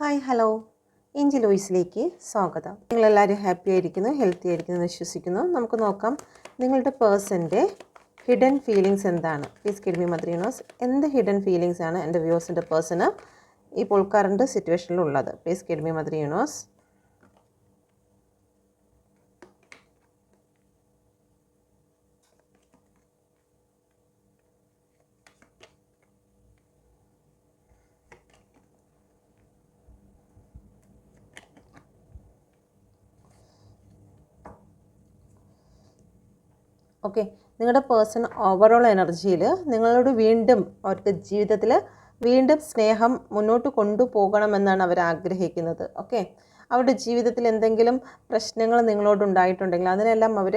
Hi hello Angel വോയിസിലേക്ക് സ്വാഗതം. നിങ്ങളെല്ലാവരും happy ആയിരിക്കുന്നു, ഹെൽത്തി ആയിരിക്കുന്നു എന്ന് വിശ്വസിക്കുന്നു. നമുക്ക് നോക്കാം നിങ്ങളുടെ പേഴ്സൻ്റെ ഹിഡൻ ഫീലിങ്സ് എന്താണ്. Please give me mother universe. എന്ത് ഹിഡൻ ഫീലിങ്സ് ആണ് എൻ്റെ വ്യൂവേഴ്സിൻ്റെ പേഴ്സണ് ഇപ്പോൾ കറണ്ട് സിറ്റുവേഷനിലുള്ളത്? Please give me mother universe. Okay, നിങ്ങളുടെ പേഴ്സൺ ഓവറോൾ എനർജിയിൽ നിങ്ങളോട് വീണ്ടും അവർക്ക് ജീവിതത്തിൽ വീണ്ടും സ്നേഹം മുന്നോട്ട് കൊണ്ടുപോകണമെന്നാണ് അവർ ആഗ്രഹിക്കുന്നത്. ഓക്കെ, അവരുടെ ജീവിതത്തിൽ എന്തെങ്കിലും പ്രശ്നങ്ങൾ നിങ്ങളോടുണ്ടായിട്ടുണ്ടെങ്കിൽ അതിനെല്ലാം അവർ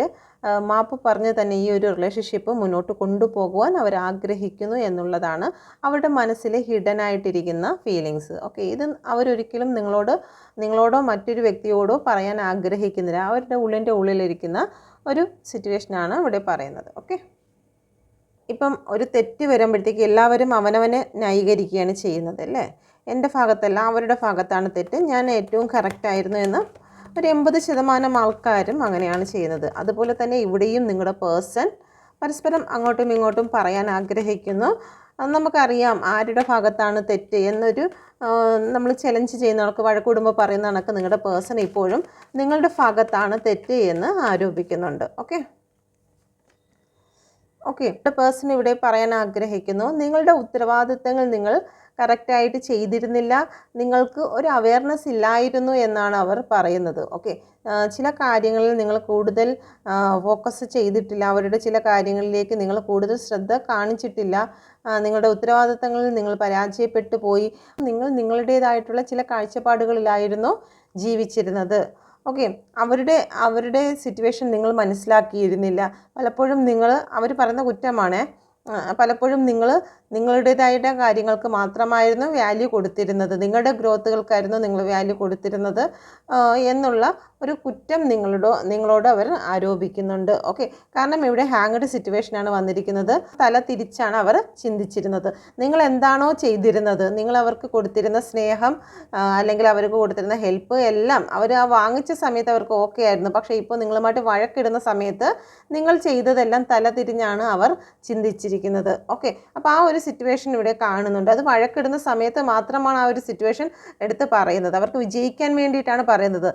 മാപ്പ് പറഞ്ഞ് തന്നെ ഈ ഒരു റിലേഷൻഷിപ്പ് മുന്നോട്ട് കൊണ്ടുപോകുവാൻ അവർ ആഗ്രഹിക്കുന്നു എന്നുള്ളതാണ് അവരുടെ മനസ്സിൽ ഹിഡനായിട്ടിരിക്കുന്ന ഫീലിങ്സ്. ഓക്കെ, ഇത് അവരൊരിക്കലും നിങ്ങളോടോ മറ്റൊരു വ്യക്തിയോടോ പറയാൻ ആഗ്രഹിക്കുന്നില്ല. അവരുടെ ഉള്ളിലിരിക്കുന്ന ഒരു സിറ്റുവേഷനാണ് ഇവിടെ പറയുന്നത്. ഓക്കെ, ഇപ്പം ഒരു തെറ്റ് വരുമ്പോഴത്തേക്ക് എല്ലാവരും അവനവനെ ന്യായീകരിക്കുകയാണ് ചെയ്യുന്നത് അല്ലേ. എൻ്റെ ഭാഗത്തല്ല, അവരുടെ ഭാഗത്താണ് തെറ്റ്, ഞാൻ ഏറ്റവും കറക്റ്റായിരുന്നു എന്ന് ഒരു 80% ആൾക്കാരും അങ്ങനെയാണ് ചെയ്യുന്നത്. അതുപോലെ തന്നെ ഇവിടെയും നിങ്ങളുടെ പേഴ്സൺ പരസ്പരം അങ്ങോട്ടും ഇങ്ങോട്ടും പറയാൻ ആഗ്രഹിക്കുന്നു. നമുക്കറിയാം ആരുടെ ഭാഗത്താണ് തെറ്റ് എന്നൊരു നമ്മൾ ചലഞ്ച് ചെയ്യുന്നവർക്ക് വഴക്കൂടുമ്പോൾ പറയുന്ന കണക്ക് നിങ്ങളുടെ പേഴ്സൺ ഇപ്പോഴും നിങ്ങളുടെ ഭാഗത്താണ് തെറ്റ് എന്ന് ആരോപിക്കുന്നുണ്ട്. ഓക്കെ, പേഴ്സൺ ഇവിടെ പറയാൻ ആഗ്രഹിക്കുന്നു, നിങ്ങളുടെ ഉത്തരവാദിത്തങ്ങൾ നിങ്ങൾ കറക്റ്റായിട്ട് ചെയ്തിരുന്നില്ല, നിങ്ങൾക്ക് ഒരു അവയർനെസ് ഇല്ലായിരുന്നു എന്നാണ് അവർ പറയുന്നത്. ഓക്കെ, ചില കാര്യങ്ങളിൽ നിങ്ങൾ കൂടുതൽ ഫോക്കസ് ചെയ്തിട്ടില്ല, അവരുടെ ചില കാര്യങ്ങളിലേക്ക് നിങ്ങൾ കൂടുതൽ ശ്രദ്ധ കാണിച്ചിട്ടില്ല, നിങ്ങളുടെ ഉത്തരവാദിത്തങ്ങളിൽ നിങ്ങൾ പരാജയപ്പെട്ടു പോയി, നിങ്ങൾ നിങ്ങളുടേതായിട്ടുള്ള ചില കാഴ്ചപ്പാടുകളിലായിരുന്നു ജീവിച്ചിരുന്നത്. ഓക്കെ, അവരുടെ സിറ്റുവേഷൻ നിങ്ങൾ മനസ്സിലാക്കിയിരുന്നില്ല. പലപ്പോഴും അവർ പറയുന്ന കുറ്റമാണ്, പലപ്പോഴും നിങ്ങളുടേതായിട്ട് കാര്യങ്ങൾക്ക് മാത്രമായിരുന്നു വാല്യൂ കൊടുത്തിരുന്നത്, നിങ്ങളുടെ ഗ്രോത്തുകൾക്കായിരുന്നു നിങ്ങൾ വാല്യൂ കൊടുത്തിരുന്നത് എന്നുള്ള ഒരു കുറ്റം നിങ്ങളോട് അവർ ആരോപിക്കുന്നുണ്ട്. ഓക്കെ, കാരണം ഇവിടെ ഹാങ്ഡ് സിറ്റുവേഷനാണ് വന്നിരിക്കുന്നത്. തല തിരിച്ചാണ് അവർ ചിന്തിച്ചിരുന്നത്. നിങ്ങൾ എന്താണോ ചെയ്തിരുന്നത്, നിങ്ങൾ അവർക്ക് കൊടുത്തിരുന്ന സ്നേഹം അല്ലെങ്കിൽ അവർക്ക് കൊടുത്തിരുന്ന ഹെൽപ്പ് എല്ലാം അവർ വാങ്ങിച്ച സമയത്ത് അവർക്ക് ഓക്കെ ആയിരുന്നു. പക്ഷേ ഇപ്പോൾ നിങ്ങളുമായിട്ട് വഴക്കിടുന്ന സമയത്ത് നിങ്ങൾ ചെയ്തതെല്ലാം തല തിരിഞ്ഞാണ് അവർ ചിന്തിച്ചിരിക്കുന്നത്. ഓക്കെ, അപ്പോൾ ആ ഒരു സിറ്റുവേഷൻ ഇവിടെ കാണുന്നുണ്ട്. അത് വഴക്കിടുന്ന സമയത്ത് മാത്രമാണ് ആ ഒരു സിറ്റുവേഷൻ എടുത്ത് പറയുന്നത്. അവർക്ക് വിജയിക്കാൻ വേണ്ടിയിട്ടാണ് പറയുന്നത്.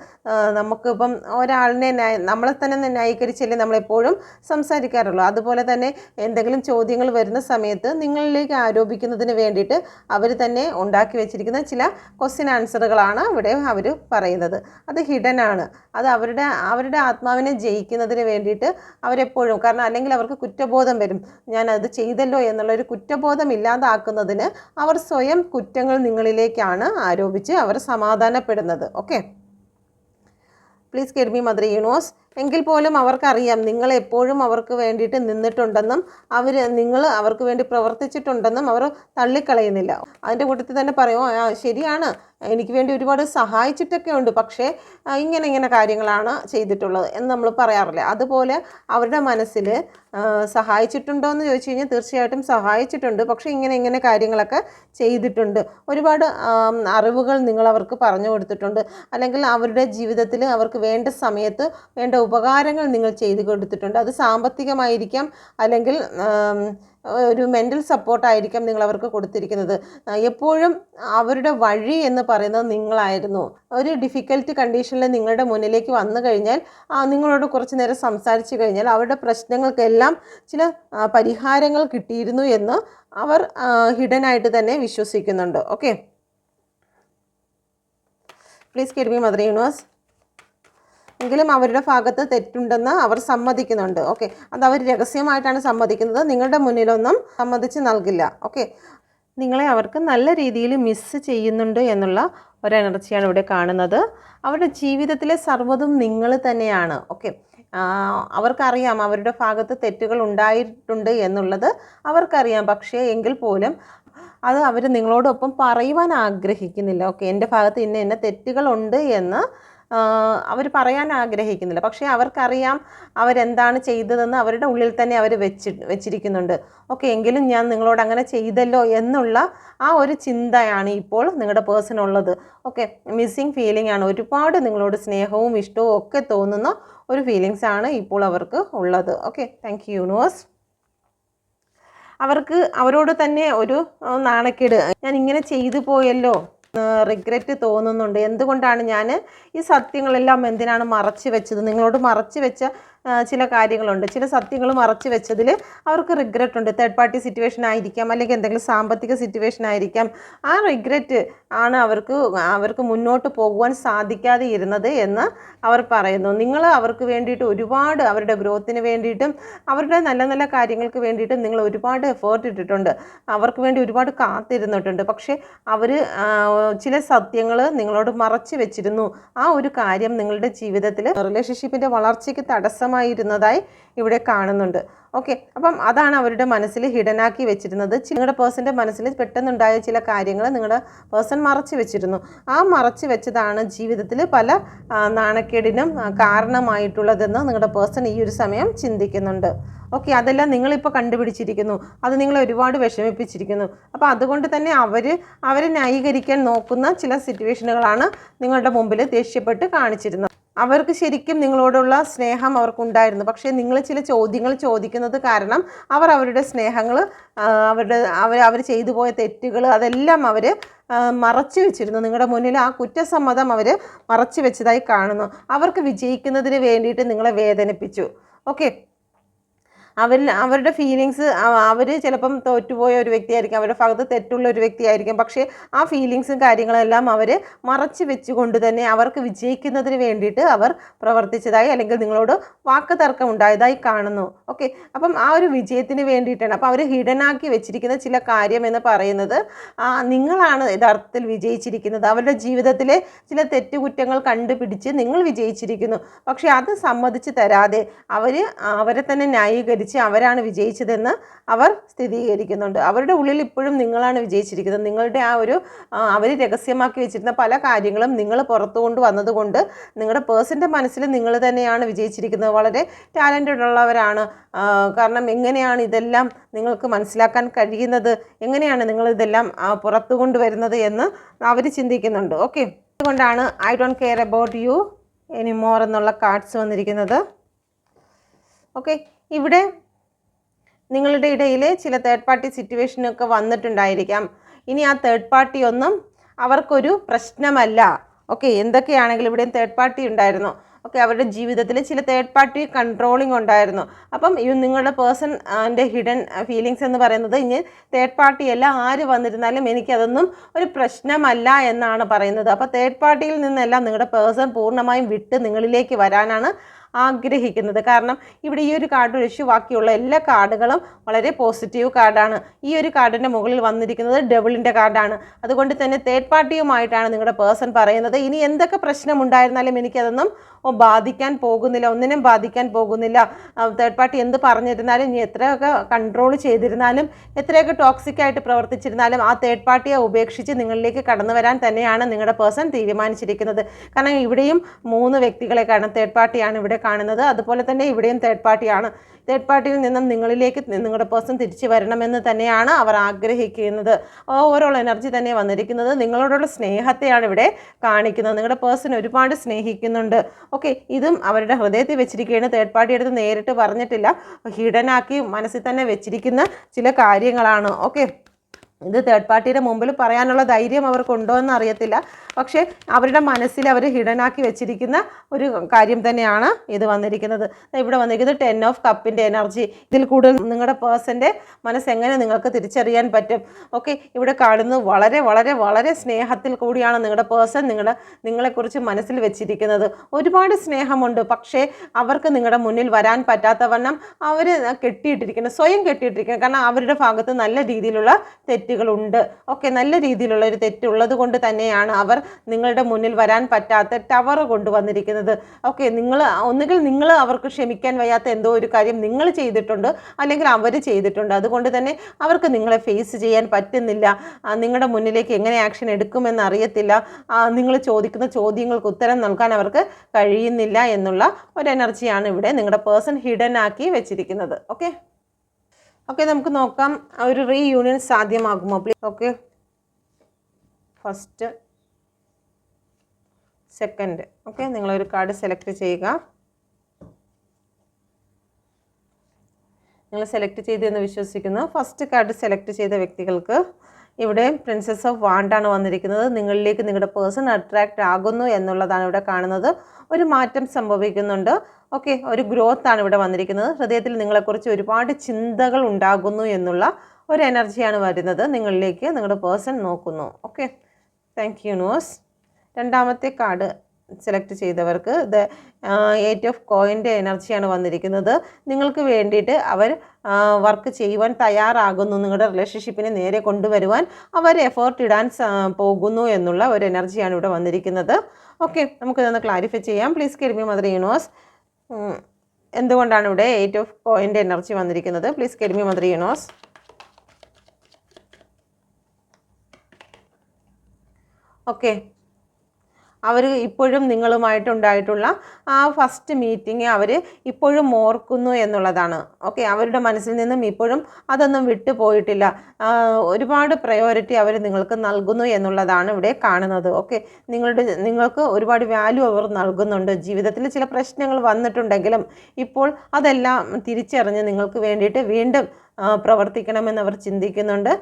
നമുക്കിപ്പം ഒരാളിനെ നമ്മളെ തന്നെ ന്യായീകരിച്ചല്ലേ നമ്മളെപ്പോഴും സംസാരിക്കാറുള്ളൂ. അതുപോലെ തന്നെ എന്തെങ്കിലും ചോദ്യങ്ങൾ വരുന്ന സമയത്ത് നിങ്ങളിലേക്ക് ആരോപിക്കുന്നതിന് വേണ്ടിയിട്ട് അവർ തന്നെ ഉണ്ടാക്കി വെച്ചിരിക്കുന്ന ചില ക്വസ്റ്റ്യൻ ആൻസറുകളാണ് ഇവിടെ അവർ പറയുന്നത്. അത് ഹിഡൻ ആണ്. അത് അവരുടെ ആത്മാവിനെ ജയിക്കുന്നതിന് വേണ്ടിയിട്ട് അവരെപ്പോഴും, കാരണം അല്ലെങ്കിൽ അവർക്ക് കുറ്റബോധം വരും, ഞാൻ അത് ചെയ്തല്ലോ എന്നുള്ളൊരു കുറ്റബോധം ഇല്ലാതാക്കുന്നതിന് അവർ സ്വയം കുറ്റങ്ങൾ നിങ്ങളിലേക്കാണ് ആരോപിച്ച് അവർ സമാധാനപ്പെടുന്നത്. Okay, please give me mother universe. എങ്കിൽ പോലും അവർക്കറിയാം നിങ്ങൾ എപ്പോഴും അവർക്ക് വേണ്ടിയിട്ട് നിന്നിട്ടുണ്ടെന്നും നിങ്ങൾ അവർക്ക് വേണ്ടി പ്രവർത്തിച്ചിട്ടുണ്ടെന്നും അവർ തള്ളിക്കളയുന്നില്ല. അതിൻ്റെ കൂട്ടത്തിൽ തന്നെ പറയുമോ, ശരിയാണ്, എനിക്ക് വേണ്ടി ഒരുപാട് സഹായിച്ചിട്ടൊക്കെ ഉണ്ട്, പക്ഷേ ഇങ്ങനെ കാര്യങ്ങളാണ് ചെയ്തിട്ടുള്ളത് എന്ന് നമ്മൾ പറയാറില്ല. അതുപോലെ അവരുടെ മനസ്സിൽ സഹായിച്ചിട്ടുണ്ടോ എന്ന് ചോദിച്ചു കഴിഞ്ഞാൽ തീർച്ചയായിട്ടും സഹായിച്ചിട്ടുണ്ട്, പക്ഷേ ഇങ്ങനെ കാര്യങ്ങളൊക്കെ ചെയ്തിട്ടുണ്ട്. ഒരുപാട് അറിവുകൾ നിങ്ങൾ അവർക്ക് പറഞ്ഞു കൊടുത്തിട്ടുണ്ട്, അല്ലെങ്കിൽ അവരുടെ ജീവിതത്തിൽ അവർക്ക് വേണ്ട സമയത്ത് വേണ്ട ഉപകാരങ്ങൾ നിങ്ങൾ ചെയ്തു കൊടുത്തിട്ടുണ്ട്. അത് സാമ്പത്തികമായിരിക്കാം, അല്ലെങ്കിൽ ഒരു മെൻ്റൽ സപ്പോർട്ടായിരിക്കാം നിങ്ങൾ അവർക്ക് കൊടുത്തിരിക്കുന്നത്. എപ്പോഴും അവരുടെ വഴി എന്ന് പറയുന്നത് നിങ്ങളായിരുന്നു. ഒരു ഡിഫിക്കൽട്ട് കണ്ടീഷനിൽ നിങ്ങളുടെ മുന്നിലേക്ക് വന്നു കഴിഞ്ഞാൽ നിങ്ങളോട് കുറച്ച് നേരം സംസാരിച്ചു കഴിഞ്ഞാൽ അവരുടെ പ്രശ്നങ്ങൾക്കെല്ലാം ചില പരിഹാരങ്ങൾ കിട്ടിയിരുന്നു എന്ന് അവർ ഹിഡനായിട്ട് തന്നെ വിശ്വസിക്കുന്നുണ്ട്. Okay, please give me mother universe. എങ്കിലും അവരുടെ ഭാഗത്ത് തെറ്റുണ്ടെന്ന് അവർ സമ്മതിക്കുന്നുണ്ട്. ഓക്കെ, അത് അവർ രഹസ്യമായിട്ടാണ് സമ്മതിക്കുന്നത്, നിങ്ങളുടെ മുന്നിലൊന്നും സമ്മതിച്ച് നൽകില്ല. ഓക്കെ, നിങ്ങളെ അവർക്ക് നല്ല രീതിയിൽ മിസ്സ് ചെയ്യുന്നുണ്ട് എന്നുള്ള ഒരു എനർജിയാണ് ഇവിടെ കാണുന്നത്. അവരുടെ ജീവിതത്തിലെ സർവ്വതും നിങ്ങൾ തന്നെയാണ്. ഓക്കെ, അവർക്കറിയാം അവരുടെ ഭാഗത്ത് തെറ്റുകൾ ഉണ്ടായിട്ടുണ്ട് എന്നുള്ളത് അവർക്കറിയാം, പക്ഷേ എങ്കിൽ പോലും അത് അവർ നിങ്ങളോടൊപ്പം പറയുവാൻ ആഗ്രഹിക്കുന്നില്ല. ഓക്കെ, എൻ്റെ ഭാഗത്ത് ഇന്ന തെറ്റുകളുണ്ട് എന്ന് അവർ പറയാൻ ആഗ്രഹിക്കുന്നില്ല. പക്ഷേ അവർക്കറിയാം അവരെന്താണ് ചെയ്തതെന്ന് അവരുടെ ഉള്ളിൽ തന്നെ അവർ വെച്ചിരിക്കുന്നുണ്ട്. ഓക്കെ, എങ്കിലും ഞാൻ നിങ്ങളോട് അങ്ങനെ ചെയ്തല്ലോ എന്നുള്ള ആ ഒരു ചിന്തയാണ് ഇപ്പോൾ നിങ്ങളുടെ പേഴ്സണുള്ളത്. ഓക്കെ, മിസ്സിങ് ഫീലിംഗ് ആണ്. ഒരുപാട് നിങ്ങളോട് സ്നേഹവും ഇഷ്ടവും ഒക്കെ തോന്നുന്ന ഒരു ഫീലിങ്സ് ആണ് ഇപ്പോൾ അവർക്ക് ഉള്ളത്. Okay, thank you universe. അവരോട് തന്നെ ഒരു നാണക്കേട്, ഞാൻ ഇങ്ങനെ ചെയ്തു പോയല്ലോ, റിഗ്രറ്റ് തോന്നുന്നുണ്ട്. എന്തുകൊണ്ടാണ് ഞാൻ ഈ സത്യങ്ങളെല്ലാം എന്തിനാണ് മറച്ചു വെച്ചത്? നിങ്ങളോട് മറച്ചു വെച്ച ചില കാര്യങ്ങളുണ്ട്. ചില സത്യങ്ങൾ മറച്ചു വെച്ചതിൽ അവർക്ക് റിഗ്രറ്റ് ഉണ്ട്. തേർഡ് പാർട്ടി സിറ്റുവേഷൻ ആയിരിക്കാം, അല്ലെങ്കിൽ എന്തെങ്കിലും സാമ്പത്തിക സിറ്റുവേഷൻ ആയിരിക്കാം. ആ റിഗ്രറ്റ് ആണ് അവർക്ക് മുന്നോട്ട് പോകുവാൻ സാധിക്കാതെ ഇരുന്നത് എന്ന് അവർ പറയുന്നു. നിങ്ങൾ അവർക്ക് വേണ്ടിയിട്ട് ഒരുപാട്, അവരുടെ ഗ്രോത്തിന് വേണ്ടിയിട്ടും അവരുടെ നല്ല നല്ല കാര്യങ്ങൾക്ക് വേണ്ടിയിട്ടും നിങ്ങൾ ഒരുപാട് എഫേർട്ട് ഇട്ടിട്ടുണ്ട്. അവർക്ക് വേണ്ടി ഒരുപാട് കാത്തിരുന്നിട്ടുണ്ട്. പക്ഷേ അവർ ചില സത്യങ്ങൾ നിങ്ങളോട് മറച്ചു വെച്ചിരുന്നു. ആ ഒരു കാര്യം നിങ്ങളുടെ ജീവിതത്തിൽ റിലേഷൻഷിപ്പിൻ്റെ വളർച്ചയ്ക്ക് തടസ്സമായിരുന്നതായി ഇവിടെ കാണുന്നുണ്ട്. ഓക്കെ, അപ്പം അതാണ് അവരുടെ മനസ്സിൽ ഹിഡനാക്കി വെച്ചിരുന്നത്. നിങ്ങളുടെ പേഴ്സൻ്റെ മനസ്സിൽ പെട്ടെന്നുണ്ടായ ചില കാര്യങ്ങൾ നിങ്ങളുടെ പേഴ്സൺ മറച്ചു വെച്ചിരുന്നു. ആ മറച്ചു വെച്ചതാണ് ജീവിതത്തിൽ പല നാണക്കേടിനും കാരണമായിട്ടുള്ളതെന്ന് നിങ്ങളുടെ പേഴ്സൺ ഈ ഒരു സമയം ചിന്തിക്കുന്നുണ്ട്. ഓക്കെ, അതെല്ലാം നിങ്ങളിപ്പോൾ കണ്ടുപിടിച്ചിരിക്കുന്നു. അത് നിങ്ങളെ ഒരുപാട് വിഷമിപ്പിച്ചിരിക്കുന്നു. അപ്പോൾ അതുകൊണ്ട് തന്നെ അവരെ ന്യായീകരിക്കാൻ നോക്കുന്ന ചില സിറ്റുവേഷനുകളാണ് നിങ്ങളുടെ മുമ്പിൽ ദേഷ്യപ്പെട്ട് കാണിച്ചിരുന്നത്. അവർക്ക് ശരിക്കും നിങ്ങളോടുള്ള സ്നേഹം അവർക്കുണ്ടായിരുന്നു. പക്ഷേ നിങ്ങൾ ചില ചോദ്യങ്ങൾ ചോദിക്കുന്നത് കാരണം അവരുടെ സ്നേഹങ്ങൾ, അവർ ചെയ്തു പോയ തെറ്റുകൾ അതെല്ലാം അവർ മറച്ചു വെച്ചിരുന്നു. നിങ്ങളുടെ മുന്നിൽ ആ കുറ്റസമ്മതം അവർ മറച്ചു വെച്ചതായി കാണുന്നു. അവർക്ക് വിജയിക്കുന്നതിന് വേണ്ടിയിട്ട് നിങ്ങളെ വേദനിപ്പിച്ചു. ഓക്കെ, അവരുടെ ഫീലിങ്സ്, അവർ ചിലപ്പം തോറ്റുപോയ ഒരു വ്യക്തിയായിരിക്കും, അവരുടെ ഭാഗത്ത് തെറ്റുള്ള ഒരു വ്യക്തിയായിരിക്കും. പക്ഷേ ആ ഫീലിങ്സും കാര്യങ്ങളെല്ലാം അവർ മറച്ചു വെച്ചുകൊണ്ട് തന്നെ അവർക്ക് വിജയിക്കുന്നതിന് വേണ്ടിയിട്ട് അവർ പ്രവർത്തിച്ചതായി, അല്ലെങ്കിൽ നിങ്ങളോട് വാക്ക് തർക്കം ഉണ്ടായതായി കാണുന്നു. ഓക്കെ, അപ്പം ആ ഒരു വിജയത്തിന് വേണ്ടിയിട്ടാണ്. അപ്പോൾ അവർ ഹിഡനാക്കി വെച്ചിരിക്കുന്ന ചില കാര്യം എന്ന് പറയുന്നത് നിങ്ങളാണ് യഥാർത്ഥത്തിൽ വിജയിച്ചിരിക്കുന്നത്. അവരുടെ ജീവിതത്തിലെ ചില തെറ്റുകുറ്റങ്ങൾ കണ്ടുപിടിച്ച് നിങ്ങൾ വിജയിച്ചിരിക്കുന്നു. പക്ഷേ അത് സമ്മതിച്ച് തരാതെ അവരെ തന്നെ ന്യായീകരിച്ച് അവരാണ് വിജയിച്ചതെന്ന് അവർ സ്ഥിരീകരിക്കുന്നുണ്ട്. അവരുടെ ഉള്ളിൽ ഇപ്പോഴും നിങ്ങളാണ് വിജയിച്ചിരിക്കുന്നത്. നിങ്ങളുടെ ആ ഒരു അവർ രഹസ്യമാക്കി വെച്ചിരുന്ന പല കാര്യങ്ങളും നിങ്ങൾ പുറത്തു കൊണ്ട് വന്നതുകൊണ്ട് നിങ്ങളുടെ പേഴ്സൻ്റെ മനസ്സിൽ നിങ്ങൾ തന്നെയാണ് വിജയിച്ചിരിക്കുന്നത്. വളരെ ടാലൻറ്റഡ് ഉള്ളവരാണ്. കാരണം എങ്ങനെയാണ് ഇതെല്ലാം നിങ്ങൾക്ക് മനസ്സിലാക്കാൻ കഴിയുന്നത്, എങ്ങനെയാണ് നിങ്ങളിതെല്ലാം പുറത്തു കൊണ്ടുവരുന്നത് എന്ന് അവർ ചിന്തിക്കുന്നുണ്ട്. ഓക്കെ, അതുകൊണ്ടാണ് I don't care about you anymore എന്നുള്ള കാർഡ്സ് വന്നിരിക്കുന്നത്. ഓക്കെ, ഇവിടെ നിങ്ങളുടെ ഇടയിൽ ചില തേർഡ് പാർട്ടി സിറ്റുവേഷനൊക്കെ വന്നിട്ടുണ്ടായിരിക്കാം. ഇനി ആ തേർഡ് പാർട്ടി ഒന്നും അവർക്കൊരു പ്രശ്നമല്ല. ഓക്കെ, എന്തൊക്കെയാണെങ്കിലും ഇവിടെയും തേർഡ് പാർട്ടി ഉണ്ടായിരുന്നു. ഓക്കെ, അവരുടെ ജീവിതത്തിൽ ചില തേർഡ് പാർട്ടി കൺട്രോളിങ് ഉണ്ടായിരുന്നു. അപ്പം നിങ്ങളുടെ പേഴ്സൻ്റെ ഹിഡൻ ഫീലിങ്സ് എന്ന് പറയുന്നത് ഇനി തേർഡ് പാർട്ടിയല്ല, ആര് വന്നിരുന്നാലും എനിക്കതൊന്നും ഒരു പ്രശ്നമല്ല എന്നാണ് പറയുന്നത്. അപ്പോൾ തേർഡ് പാർട്ടിയിൽ നിന്നെല്ലാം നിങ്ങളുടെ പേഴ്സൺ പൂർണ്ണമായും വിട്ട് നിങ്ങളിലേക്ക് വരാനാണ് ആഗ്രഹിക്കുന്നത്. കാരണം ഇവിടെ ഈ ഒരു കാർഡ് ഒഴിച്ച് ബാക്കിയുള്ള എല്ലാ കാർഡുകളും വളരെ പോസിറ്റീവ് കാർഡാണ്. ഈ ഒരു കാർഡിൻ്റെ മുകളിൽ വന്നിരിക്കുന്നത് ഡെവിളിൻ്റെ കാർഡാണ്. അതുകൊണ്ട് തന്നെ തേർഡ് പാർട്ടിയുമായിട്ടാണ് നിങ്ങളുടെ പേഴ്സൺ പറയുന്നത് ഇനി എന്തൊക്കെ പ്രശ്നമുണ്ടായിരുന്നാലും എനിക്കതൊന്നും ബാധിക്കാൻ പോകുന്നില്ല, ഒന്നിനും ബാധിക്കാൻ പോകുന്നില്ല. തേർഡ് പാർട്ടി എന്ത് പറഞ്ഞിരുന്നാലും ഇനി എത്രയൊക്കെ കൺട്രോൾ ചെയ്തിരുന്നാലും എത്രയൊക്കെ ടോക്സിക് ആയിട്ട് പ്രവർത്തിച്ചിരുന്നാലും ആ തേർഡ് പാർട്ടിയെ ഉപേക്ഷിച്ച് നിങ്ങളിലേക്ക് കടന്നു വരാൻ തന്നെയാണ് നിങ്ങളുടെ പേഴ്സൺ തീരുമാനിച്ചിരിക്കുന്നത്. കാരണം ഇവിടെയും 3 വ്യക്തികളെ കാണാം. തേർഡ് പാർട്ടിയാണ് ഇവിടെ കാണുന്നത്. അതുപോലെ തന്നെ ഇവിടെയും തേർഡ് പാർട്ടിയാണ്. തേർഡ് പാർട്ടിയിൽ നിന്നും നിങ്ങളിലേക്ക് നിങ്ങളുടെ പേഴ്സൺ തിരിച്ചു വരണമെന്ന് തന്നെയാണ് അവർ ആഗ്രഹിക്കുന്നത്. ഓവറോൾ എനർജി തന്നെ വന്നിരിക്കുന്നത് നിങ്ങളോടുള്ള സ്നേഹത്തെയാണ് ഇവിടെ കാണിക്കുന്നത്. നിങ്ങളുടെ പേഴ്സൺ ഒരുപാട് സ്നേഹിക്കുന്നുണ്ട്. ഓക്കെ, ഇതും അവരുടെ ഹൃദയത്തിൽ വെച്ചിരിക്കുകയാണ്. തേർഡ് പാർട്ടി അടുത്ത് നേരിട്ട് പറഞ്ഞിട്ടില്ല, ഹിഡനാക്കി മനസ്സിൽ തന്നെ വെച്ചിരിക്കുന്ന ചില കാര്യങ്ങളാണ്. ഓക്കെ, ഇത് തേർഡ് പാർട്ടിയുടെ മുമ്പിൽ പറയാനുള്ള ധൈര്യം അവർക്കുണ്ടോ എന്ന് അറിയത്തില്ല. പക്ഷേ അവരുടെ മനസ്സിൽ അവർ ഹിഡനാക്കി വെച്ചിരിക്കുന്ന ഒരു കാര്യം തന്നെയാണ് ഇത് വന്നിരിക്കുന്നത്. ഇവിടെ വന്നിരിക്കുന്നത് 10 ഓഫ് കപ്പിൻ്റെ എനർജി. ഇതിൽ കൂടുതൽ നിങ്ങളുടെ പേഴ്സൻ്റെ മനസ്സെങ്ങനെ നിങ്ങൾക്ക് തിരിച്ചറിയാൻ പറ്റും? ഓക്കെ, ഇവിടെ കാണുന്നത് വളരെ വളരെ വളരെ സ്നേഹത്തിൽ കൂടിയാണ് നിങ്ങളുടെ പേഴ്സൺ നിങ്ങളെക്കുറിച്ച് മനസ്സിൽ വെച്ചിരിക്കുന്നത്. ഒരുപാട് സ്നേഹമുണ്ട്. പക്ഷേ അവർക്ക് നിങ്ങളുടെ മുന്നിൽ വരാൻ പറ്റാത്തവണ്ണം അവർ കെട്ടിയിട്ടിരിക്കുന്നത്, സ്വയം കെട്ടിയിട്ടിരിക്കുന്നത്. കാരണം അവരുടെ ഭാഗത്ത് നല്ല രീതിയിലുള്ള തെറ്റ് തെറ്റുകളുണ്ട്. ഓക്കെ, നല്ല രീതിയിലുള്ള ഒരു തെറ്റുള്ളത് കൊണ്ട് തന്നെയാണ് അവർ നിങ്ങളുടെ മുന്നിൽ വരാൻ പറ്റാത്ത ടവർ കൊണ്ടുവന്നിരിക്കുന്നത്. ഓക്കെ, ഒന്നുകിൽ നിങ്ങൾ അവർക്ക് ക്ഷമിക്കാൻ വയ്യാത്ത എന്തോ ഒരു കാര്യം നിങ്ങൾ ചെയ്തിട്ടുണ്ട്, അല്ലെങ്കിൽ അവർ ചെയ്തിട്ടുണ്ട്. അതുകൊണ്ട് തന്നെ അവർക്ക് നിങ്ങളെ ഫേസ് ചെയ്യാൻ പറ്റുന്നില്ല. നിങ്ങളുടെ മുന്നിലേക്ക് എങ്ങനെ ആക്ഷൻ എടുക്കുമെന്ന് അറിയത്തില്ല. നിങ്ങൾ ചോദിക്കുന്ന ചോദ്യങ്ങൾക്ക് ഉത്തരം നൽകാൻ അവർക്ക് കഴിയുന്നില്ല എന്നുള്ള ഒരു എനർജിയാണ് ഇവിടെ നിങ്ങളുടെ പേഴ്സൺ ഹിഡൻ ആക്കി വെച്ചിരിക്കുന്നത്. ഓക്കെ, നമുക്ക് നോക്കാം ഒരു റീയൂണിയൻ സാധ്യമാകുമോ please. Okay, first, second. Okay, നിങ്ങളൊരു കാർഡ് സെലക്ട് ചെയ്യുക. നിങ്ങൾ സെലക്ട് ചെയ്തെന്ന് വിശ്വസിക്കുന്നു. ഫസ്റ്റ് കാർഡ് സെലക്ട് ചെയ്ത വ്യക്തികൾക്ക് ഇവിടെ പ്രിൻസസ് ഓഫ് വാണ്ടാണ് വന്നിരിക്കുന്നത്. നിങ്ങളിലേക്ക് നിങ്ങളുടെ പേഴ്സൺ അട്രാക്റ്റ് ആകുന്നു എന്നുള്ളതാണ് ഇവിടെ കാണുന്നത്. ഒരു മാറ്റം സംഭവിക്കുന്നുണ്ട്. ഓക്കെ, ഒരു ഗ്രോത്ത് ആണ് ഇവിടെ വന്നിരിക്കുന്നത്. ഹൃദയത്തിൽ നിങ്ങളെക്കുറിച്ച് ഒരുപാട് ചിന്തകൾ ഉണ്ടാകുന്നു എന്നുള്ള ഒരു എനർജിയാണ് വരുന്നത്. നിങ്ങളിലേക്ക് നിങ്ങളുടെ പേഴ്സൺ നോക്കുന്നു. Okay, thank you universe. രണ്ടാമത്തെ കാർഡ് സെലക്ട് ചെയ്തവർക്ക് എയ്റ്റ് ഓഫ് കോയിൻ്റെ എനർജിയാണ് വന്നിരിക്കുന്നത്. നിങ്ങൾക്ക് വേണ്ടിയിട്ട് അവർ വർക്ക് ചെയ്യുവാൻ തയ്യാറാകുന്നു. നിങ്ങളുടെ റിലേഷൻഷിപ്പിനെ നേരെ കൊണ്ടുവരുവാൻ അവർ എഫേർട്ട് ഇടാൻ പോകുന്നു എന്നുള്ള ഒരു എനർജിയാണ് ഇവിടെ വന്നിരിക്കുന്നത്. ഓക്കെ, നമുക്കിതൊന്ന് ക്ലാരിഫൈ ചെയ്യാം. Please give me mother universe. എന്തുകൊണ്ടാണ് ഇവിടെ എയ്റ്റ് ഓഫ് കോയിൻ്റെ എനർജി വന്നിരിക്കുന്നത്? Please give me mother universe. Okay, അവർ ഇപ്പോഴും നിങ്ങളുമായിട്ടുണ്ടായിട്ടുള്ള ആ ഫസ്റ്റ് മീറ്റിംഗ് അവർ ഇപ്പോഴും ഓർക്കുന്നു എന്നുള്ളതാണ്. ഓക്കെ, അവരുടെ മനസ്സിൽ നിന്നും ഇപ്പോഴും അതൊന്നും വിട്ടു പോയിട്ടില്ല. ഒരുപാട് പ്രയോറിറ്റി അവർ നിങ്ങൾക്ക് നൽകുന്നു എന്നുള്ളതാണ് ഇവിടെ കാണുന്നത്. ഓക്കെ, നിങ്ങൾക്ക് ഒരുപാട് വാല്യൂ അവർ നൽകുന്നുണ്ട്. ജീവിതത്തിൽ ചില പ്രശ്നങ്ങൾ വന്നിട്ടുണ്ടെങ്കിലും ഇപ്പോൾ അതെല്ലാം തിരിച്ചറിഞ്ഞ് നിങ്ങൾക്ക് വേണ്ടിയിട്ട് വീണ്ടും പ്രവർത്തിക്കണമെന്ന് അവർ ചിന്തിക്കുന്നുണ്ട്.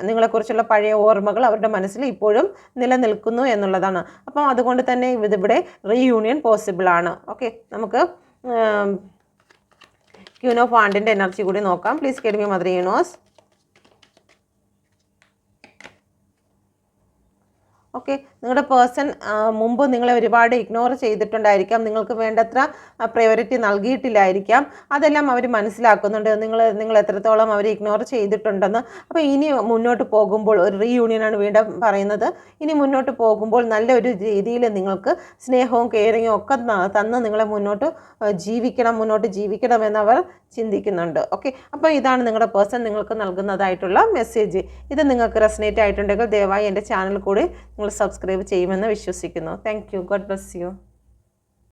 നിങ്ങളെക്കുറിച്ചുള്ള പഴയ ഓർമ്മകൾ അവരുടെ മനസ്സിൽ ഇപ്പോഴും നിലനിൽക്കുന്നു എന്നുള്ളതാണ്. അപ്പം അതുകൊണ്ട് തന്നെ ഇതിവിടെ റീയൂണിയൻ പോസിബിൾ ആണ്. ഓക്കെ, നമുക്ക് ക്യൂൻ ഓഫ് വാണ്ടിൻ്റെ എനർജി കൂടി നോക്കാം. Please give me mother universe. Okay, നിങ്ങളുടെ പേഴ്സൺ മുമ്പ് നിങ്ങളെ ഒരുപാട് ഇഗ്നോർ ചെയ്തിട്ടുണ്ടായിരിക്കാം. നിങ്ങൾക്ക് വേണ്ടത്ര പ്രയോറിറ്റി നൽകിയിട്ടില്ലായിരിക്കാം. അതെല്ലാം അവർ മനസ്സിലാക്കുന്നുണ്ട്, നിങ്ങൾ എത്രത്തോളം അവർ ഇഗ്നോർ ചെയ്തിട്ടുണ്ടെന്ന്. അപ്പോൾ ഇനി മുന്നോട്ട് പോകുമ്പോൾ ഒരു റീയൂണിയനാണ് വീണ്ടും പറയുന്നത്. ഇനി മുന്നോട്ട് പോകുമ്പോൾ നല്ലൊരു രീതിയിൽ നിങ്ങൾക്ക് സ്നേഹവും കെയറിങ്ങും ഒക്കെ തന്ന് നിങ്ങളെ മുന്നോട്ട് ജീവിക്കണമെന്ന് അവർ ചിന്തിക്കുന്നുണ്ട്. ഓക്കെ, അപ്പോൾ ഇതാണ് നിങ്ങളുടെ പേഴ്സൺ നിങ്ങൾക്ക് നൽകുന്നതായിട്ടുള്ള മെസ്സേജ്. ഇത് നിങ്ങൾക്ക് റെസനേറ്റ് ആയിട്ടുണ്ടെങ്കിൽ ദയവായി എൻ്റെ ചാനൽ കൂടി നിങ്ങൾ സബ്സ്ക്രൈബ് ചെയ്യുമെന്ന് വിശ്വസിക്കുന്നു. Thank you. God bless you.